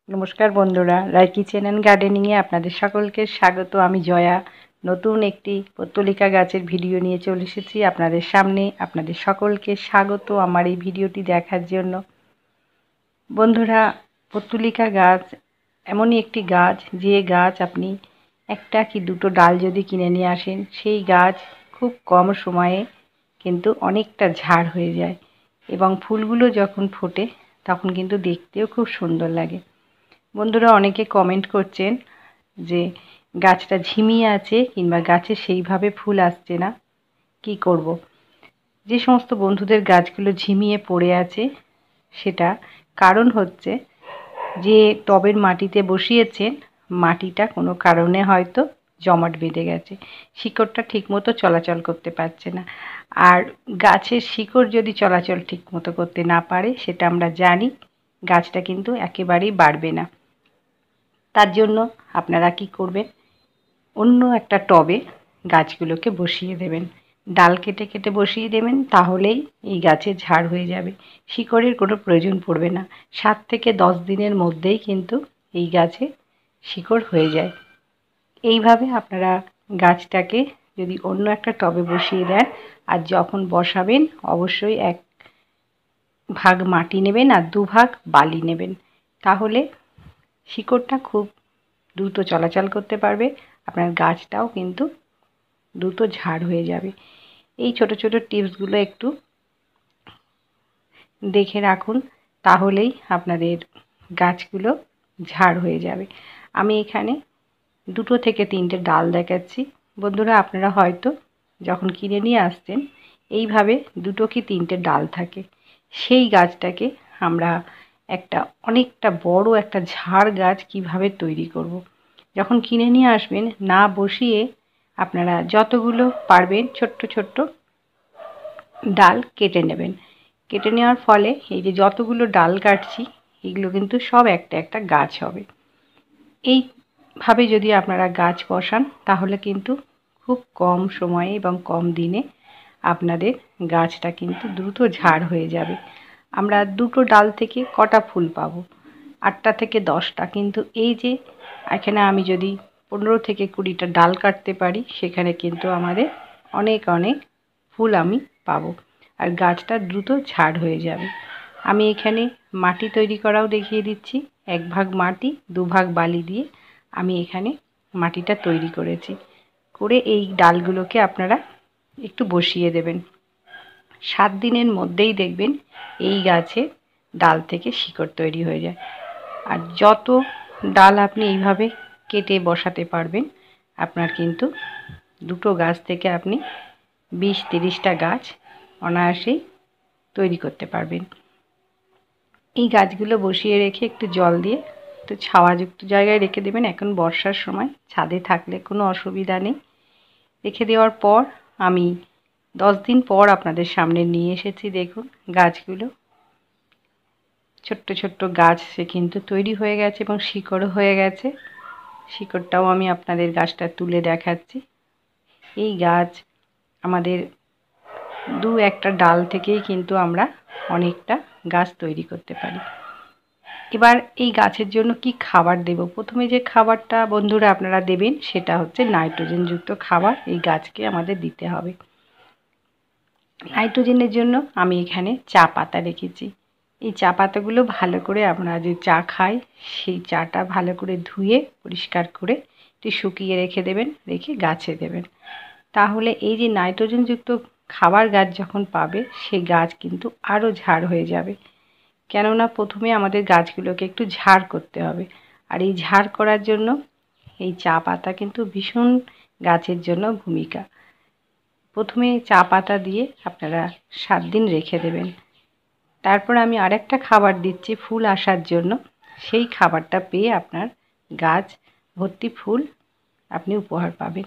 নমস্কার বন্ধুরা, রায় kitchen and গার্ডেনিংয়ে আপনাদের সকলকে স্বাগত। আমি জয়া নতুন একটি পত্তলিকা গাছের ভিডিও নিয়ে চলে এসেছি আপনাদের সামনে। আপনাদের সকলকে স্বাগত আমার এই ভিডিওটি দেখার জন্য। বন্ধুরা, পত্তলিকা গাছ এমনই একটি গাছ, যে গাছ আপনি একটা কি দুটো ডাল যদি কিনে নিয়ে আসেন, সেই গাছ খুব কম সময়ে কিন্তু অনেকটা ঝাড় হয়ে যায় এবং ফুলগুলো যখন ফোটে তখন কিন্তু দেখতেও খুব সুন্দর লাগে। বন্ধুরা, অনেকে কমেন্ট করছেন যে গাছটা ঝিমিয়ে আছে কিংবা গাছে সেইভাবে ফুল আসছে না, কি করব। যে সমস্ত বন্ধুদের গাছগুলো ঝিমিয়ে পড়ে আছে, সেটা কারণ হচ্ছে যে টবের মাটিতে বসিয়েছেন, মাটিটা কোনো কারণে হয়তো জমাট বেঁধে গেছে, শিকড়টা ঠিকমতো চলাচল করতে পারছে না। আর গাছের শিকড় যদি চলাচল ঠিকমতো করতে না পারে, সেটা আমরা জানি গাছটা কিন্তু একেবারেই বাড়বে না। তার জন্য আপনারা কি করবেন, অন্য একটা টবে গাছগুলোকে বসিয়ে দেবেন, ডাল কেটে কেটে বসিয়ে দেবেন, তাহলেই এই গাছের ঝাড় হয়ে যাবে। শিকড়ের কোনো প্রয়োজন পড়বে না। 7 থেকে 10 দিনের মধ্যেই কিন্তু এই গাছে শিকড় হয়ে যায়। এইভাবে আপনারা গাছটাকে যদি অন্য একটা টবে বসিয়ে দেন, আর যখন বসাবেন অবশ্যই 1 ভাগ মাটি নেবেন আর 2 ভাগ বালি নেবেন, তাহলে শিকড়টা খুব দ্রুত চলাচল করতে পারবে, আপনার গাছটাও কিন্তু দ্রুত ঝাড় হয়ে যাবে। এই ছোট ছোট টিপসগুলো একটু দেখে রাখুন, তাহলেই আপনাদের গাছগুলো ঝাড় হয়ে যাবে। আমি এখানে 2 থেকে 3টে ডাল দেখাচ্ছি। বন্ধুরা, আপনারা হয়তো যখন কিনে নিয়ে আসছেন এইভাবে 2 কি 3টে ডাল থাকে, সেই গাছটাকে আমরা অনেকটা বড় একটা ঝাড় গাছ কিভাবে তৈরি করব। যখন কিনে নিয়ে আসবেন, না বসিয়ে আপনারা যতগুলো পারবেন ছোট্ট ছোট্ট ডাল কেটে নেবেন। কেটে নেওয়ার ফলে এই যে যতগুলো ডাল কাটছি, এগুলো কিন্তু সব একটা একটা গাছ হবে। এইভাবে যদি আপনারা গাছ বসান, তাহলে কিন্তু খুব কম সময়ে এবং কম দিনে আপনাদের গাছটা কিন্তু দ্রুত ঝাড় হয়ে যাবে। আমরা 2টো ডাল থেকে কটা ফুল পাবো? 8টা থেকে 10টা। কিন্তু এই যে এখানে আমি যদি 15 থেকে 20টা ডাল কাটতে পারি, সেখানে কিন্তু আমাদের অনেক অনেক ফুল আমি পাবো, আর গাছটা দ্রুত ঝাড় হয়ে যাবে। আমি এখানে মাটি তৈরি করাও দেখিয়ে দিচ্ছি। 1 ভাগ মাটি 2 ভাগ বালি দিয়ে আমি এখানে মাটিটা তৈরি করেছি। করে এই ডালগুলোকে আপনারা একটু বসিয়ে দেবেন। 7 দিনের মধ্যেই দেখবেন এই গাছে ডাল থেকে শিকড় তৈরি হয়ে যায়। আর যত ডাল আপনি এইভাবে কেটে বসাতে পারবেন, আপনার কিন্তু 2টো গাছ থেকে আপনি 20-30টা গাছ অনায়াসেই তৈরি করতে পারবেন। এই গাছগুলো বসিয়ে রেখে একটু জল দিয়ে একটু ছাওয়াযুক্ত জায়গায় রেখে দেবেন। এখন বর্ষার সময় ছাদে থাকলে কোনো অসুবিধা নেই। রেখে দেওয়ার পর আমি 10 দিন পর আপনাদের সামনে নিয়ে এসেছি। দেখুন গাছগুলো ছোট্ট ছোট্ট গাছ, সে কিন্তু তৈরি হয়ে গেছে এবং শিকড়ও হয়ে গেছে। শিকড়টাও আমি আপনাদের গাছটা তুলে দেখাচ্ছি। এই গাছ আমাদের 2-1টা ডাল থেকেই কিন্তু আমরা অনেকটা গাছ তৈরি করতে পারি। এবার এই গাছের জন্য কি খাবার দেব? প্রথমে যে খাবারটা বন্ধুরা আপনারা দেবেন, সেটা হচ্ছে নাইট্রোজেনযুক্ত খাবার এই গাছকে আমাদের দিতে হবে। নাইট্রোজেনের জন্য আমি এখানে চা পাতা রেখেছি। এই চা পাতাগুলো ভালো করে, আমরা যে চা খাই সেই চাটা ভালো করে ধুয়ে পরিষ্কার করে একটু শুকিয়ে রেখে দেবেন, রেখে গাছে দেবেন। তাহলে এই যে নাইট্রোজেনযুক্ত খাবার গাছ যখন পাবে, সেই গাছ কিন্তু আরও ঝাড় হয়ে যাবে। কেননা প্রথমে আমাদের গাছগুলোকে একটু ঝাড় করতে হবে, আর এই ঝাড় করার জন্য এই চা পাতা কিন্তু ভীষণ গাছের জন্য ভূমিকা। প্রথমে চা পাতা দিয়ে আপনারা 7 দিন রেখে দেবেন। তারপর আমি আরেকটা খাবার দিচ্ছি ফুল আসার জন্য। সেই খাবারটা পেয়ে আপনার গাছ ভর্তি ফুল আপনি উপহার পাবেন।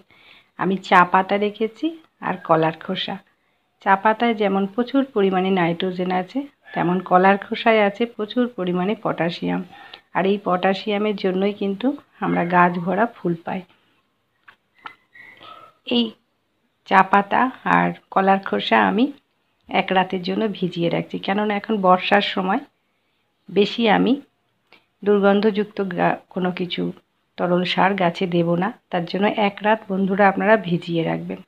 আমি চা পাতা রেখেছি আর কলার খোসা। চা পাতায় যেমন প্রচুর পরিমাণে নাইট্রোজেন আছে, তেমন কলার খোসায় আছে প্রচুর পরিমাণে পটাশিয়াম। আর এই পটাশিয়ামের জন্যই কিন্তু আমরা গাছ ভরা ফুল পাই। এই চা পাতা আর কলার খোসা আমি 1 রাতের জন্য ভিজিয়ে রাখছি, কেননা এখন বর্ষার সময় বেশি আমি দুর্গন্ধযুক্ত কোনো কিছু তরল সার গাছে দেব না। তার জন্য 1 রাত বন্ধুরা আপনারা ভিজিয়ে রাখবেন।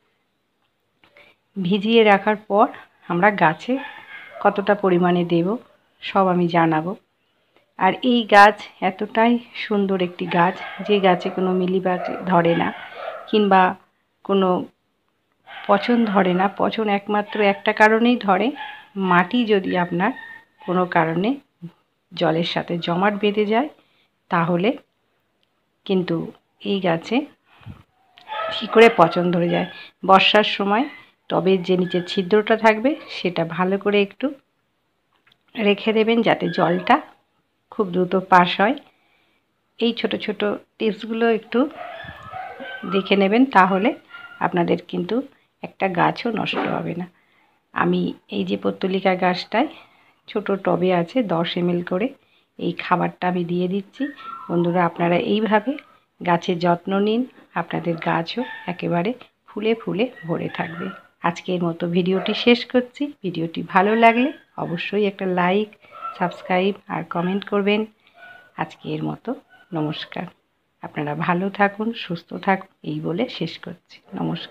ভিজিয়ে রাখার পর আমরা গাছে কতটা পরিমাণে দেব সব আমি জানাবো। আর এই গাছ এতটাই সুন্দর একটি গাছ, যে গাছে কোনো মিলিবাগ ধরে না কিংবা কোনো পচন ধরে না। পচন একমাত্র একটা কারণেই ধরে, মাটি যদি আপনার কোনো কারণে জলের সাথে জমাট বেঁধে যায়, তাহলে কিন্তু এই গাছে কী করে পচন ধরে যায়। বর্ষার সময় টবের যে নিচের ছিদ্রটা থাকবে সেটা ভালো করে একটু রেখে দেবেন, যাতে জলটা খুব দ্রুত পাস হয়। এই ছোট ছোট টিপসগুলো একটু দেখে নেবেন, তাহলে আপনাদের কিন্তু একটা গাছও নষ্ট হবে না। আমি এই যে পত্তলিকা গাছটায় ছোট টবে আছে 10 ml করে এই খাবারটা আমি দিয়ে দিচ্ছি। বন্ধুরা আপনারা এইভাবে গাছের যত্ন নিন, আপনাদের গাছও একেবারে ফুলে ফুলে ভরে থাকবে। আজকের মতো ভিডিওটি শেষ করছি। ভিডিওটি ভালো লাগলে অবশ্যই একটা লাইক, সাবস্ক্রাইব আর কমেন্ট করবেন। আজকের মতো নমস্কার। আপনারা ভালো থাকুন, সুস্থ থাকুন এই বলে শেষ করছি। নমস্কার।